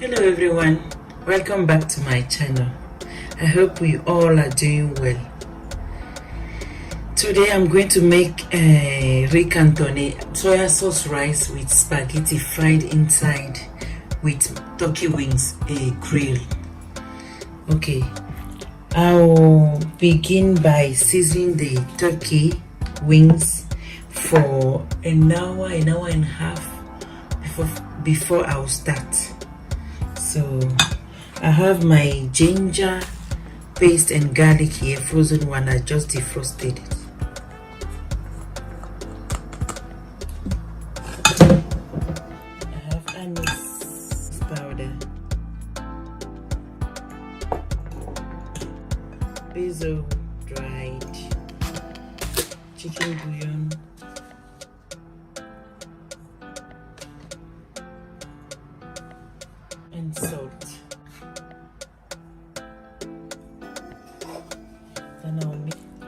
Hello everyone, welcome back to my channel. I hope we all are doing well. Today I'm going to make a Riz Cantonais soya sauce rice with spaghetti fried inside with turkey wings, a grill. Okay, I'll begin by seasoning the turkey wings for an hour and a half before I'll start. So I have my ginger paste and garlic here, frozen one. I just defrosted it. I have anise powder, basil dried, chicken bouillon, and salt. Then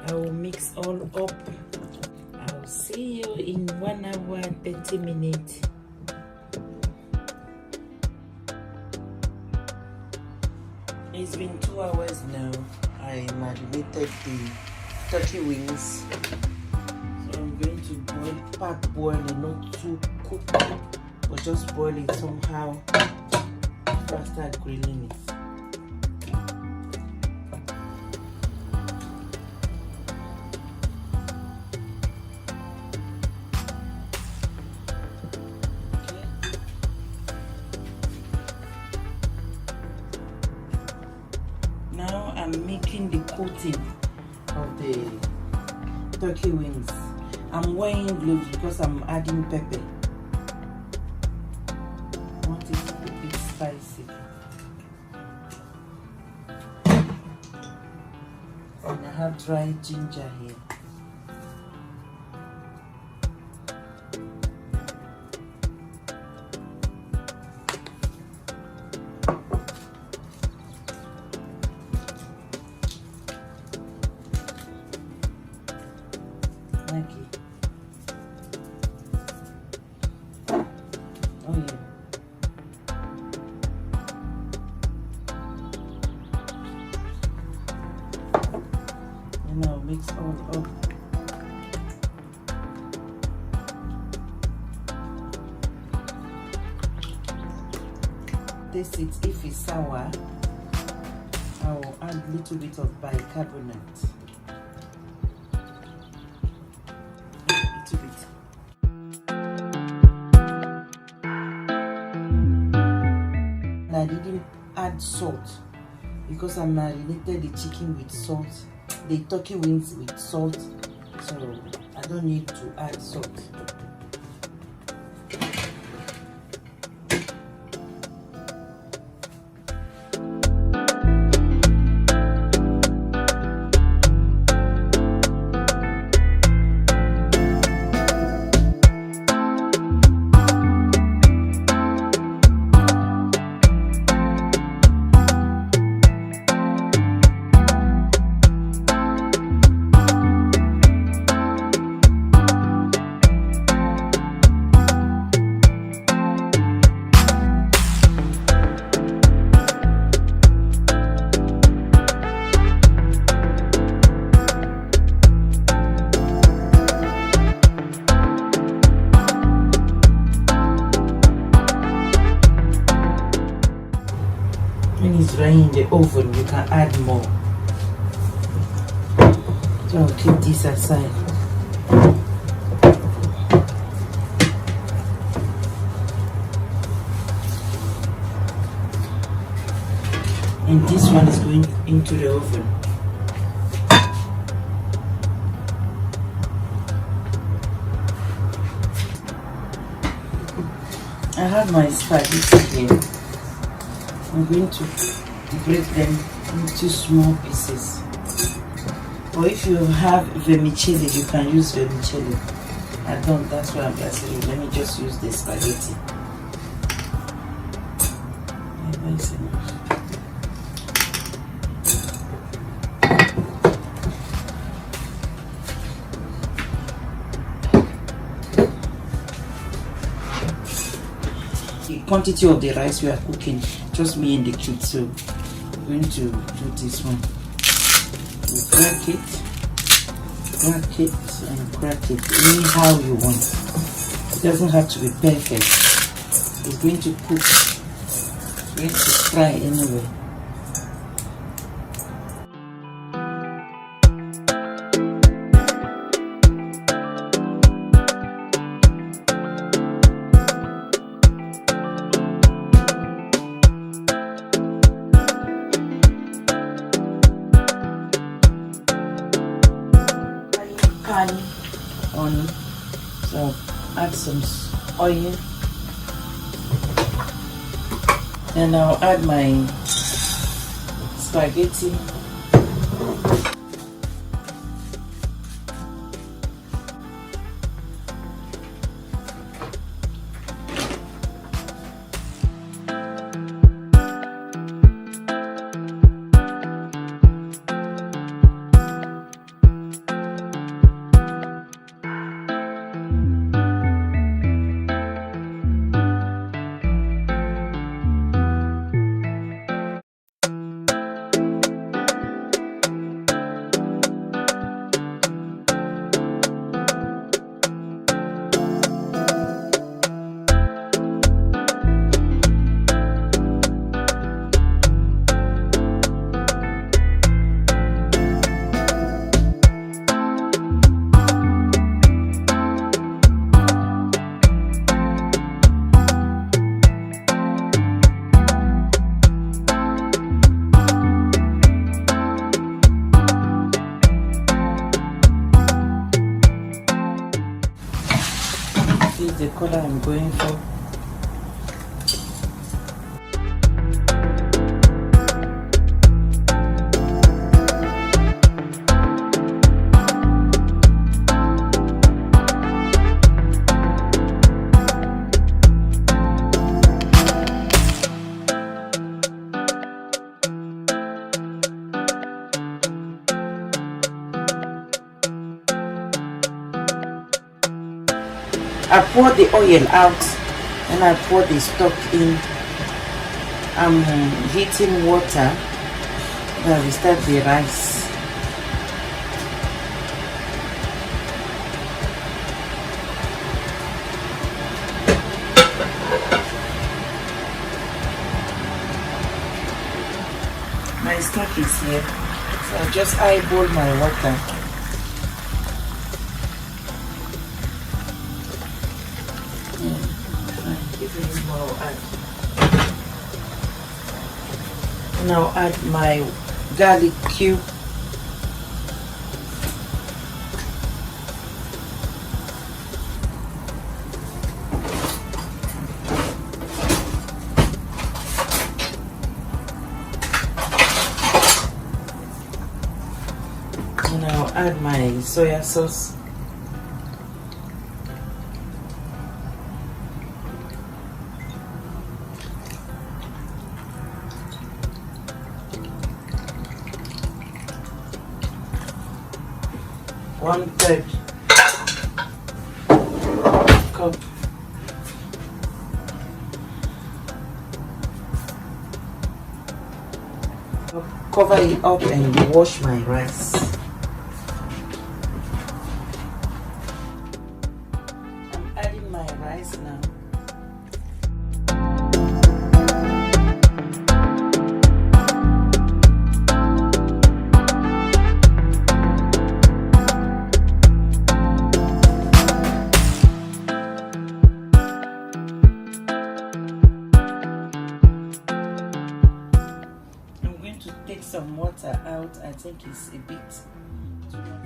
I will mix all up. I'll see you in 1 hour and 30 minutes. It's been 2 hours now. I marinated the turkey wings. So I'm going to boil it, not too cook, but just boil it somehow before I start grilling it. Now I'm making the coating of the turkey wings. I'm wearing gloves because I'm adding pepper. I want it a bit spicy. And I have dried ginger here. Oh yeah. And I'll mix all up. Taste it. If it's sour, I will add a little bit of bicarbonate. I didn't add salt because I marinated the chicken with salt, the turkey wings with salt, so I don't need to add salt. When it's drying in the oven, you can add more. So I'll keep this aside. And this one is going into the oven. I have my spaghetti here. I'm going to break them into small pieces. Or if you have vermicelli, you can use vermicelli. I don't, that's why I'm saying let me just use the spaghetti. The quantity of the rice we are cooking, just me in the kit, so I'm going to do this one. You crack it and crack it anyhow you want. It doesn't have to be perfect. It's going to cook, it's going to fry anyway. Pan on, so add some oil, and I'll add my spaghetti. This is the color I'm going for. I pour the oil out and I pour the stock in. I'm heating water. Then we start the rice. My stock is here, so I just eyeball my water. Now add my garlic cube. And I'll add my soya sauce. One-third cup. Cover it up and wash my rice. I'm adding my rice now. Take some water out. I think it's a bit too much.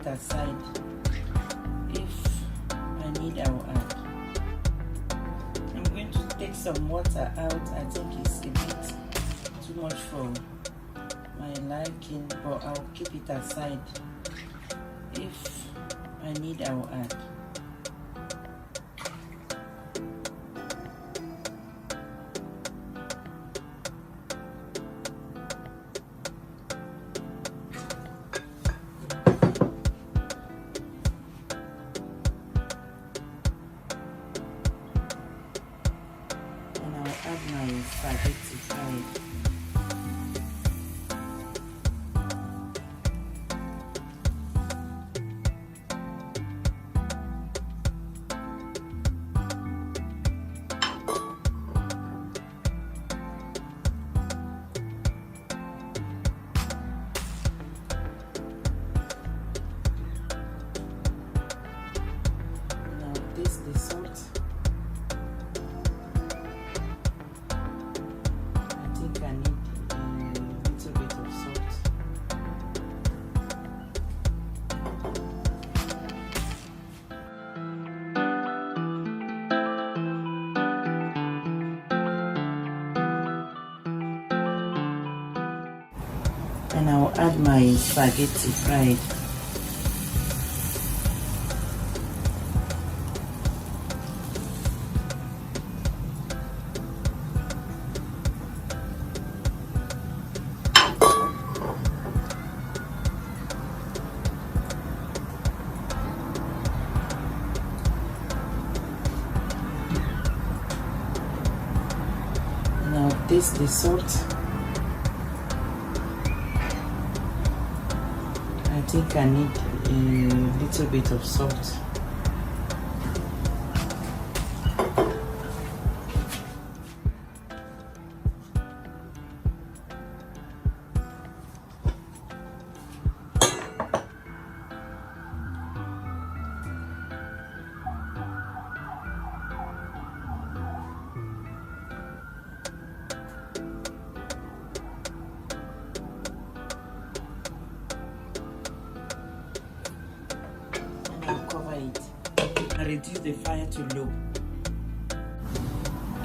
it aside. If I need, I will add. I'm going to take some water out. I think it's a bit too much for my liking, but I'll keep it aside. If I need, I will add. Add my spaghetti fried. Now this the salt. I need a little bit of salt. And I'll add my spaghetti fried. Now taste the salt. I think I need a little bit of salt. Cover it and reduce the fire to low.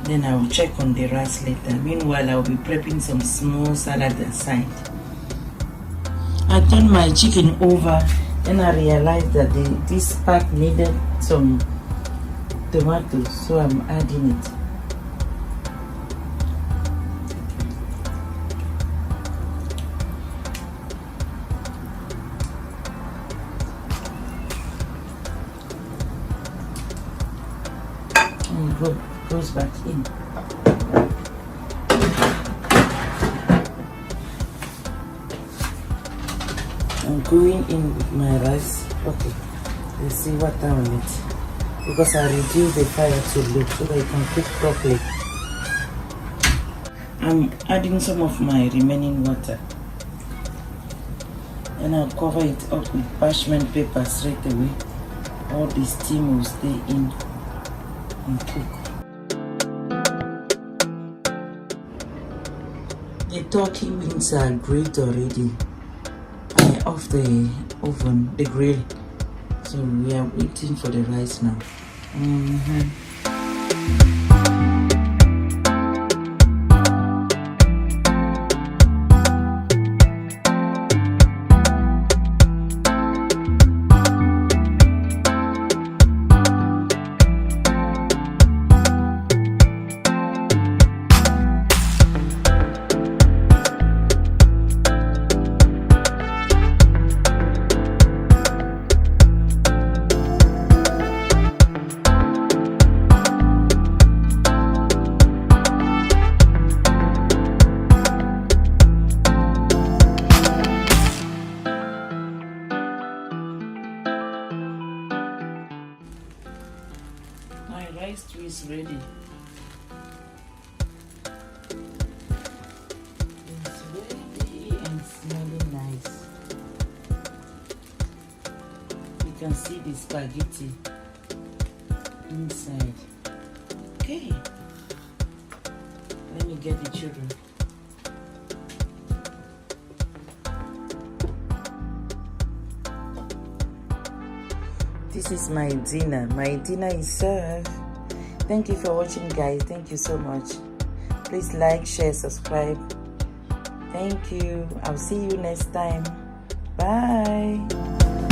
Then I will check on the rice later. Meanwhile, I will be prepping some small salad aside. I turned my chicken over, then I realized that this part needed some tomatoes, so I'm adding it. And goes back in. I'm going in with my rice. Okay, let's see water on it, because I reduce the fire to low so that it can cook properly. I'm adding some of my remaining water, and I'll cover it up with parchment paper straight away. All the steam will stay in and cook. The turkey wings are grilled already. I off the oven, the grill, so we are waiting for the rice now. My rice stew is ready. It's ready and smelling nice. You can see the spaghetti inside. Okay, let me get the children. This is my dinner. My dinner is served. Thank you for watching, guys. Thank you so much. Please like, share, subscribe. Thank you. I'll see you next time. Bye.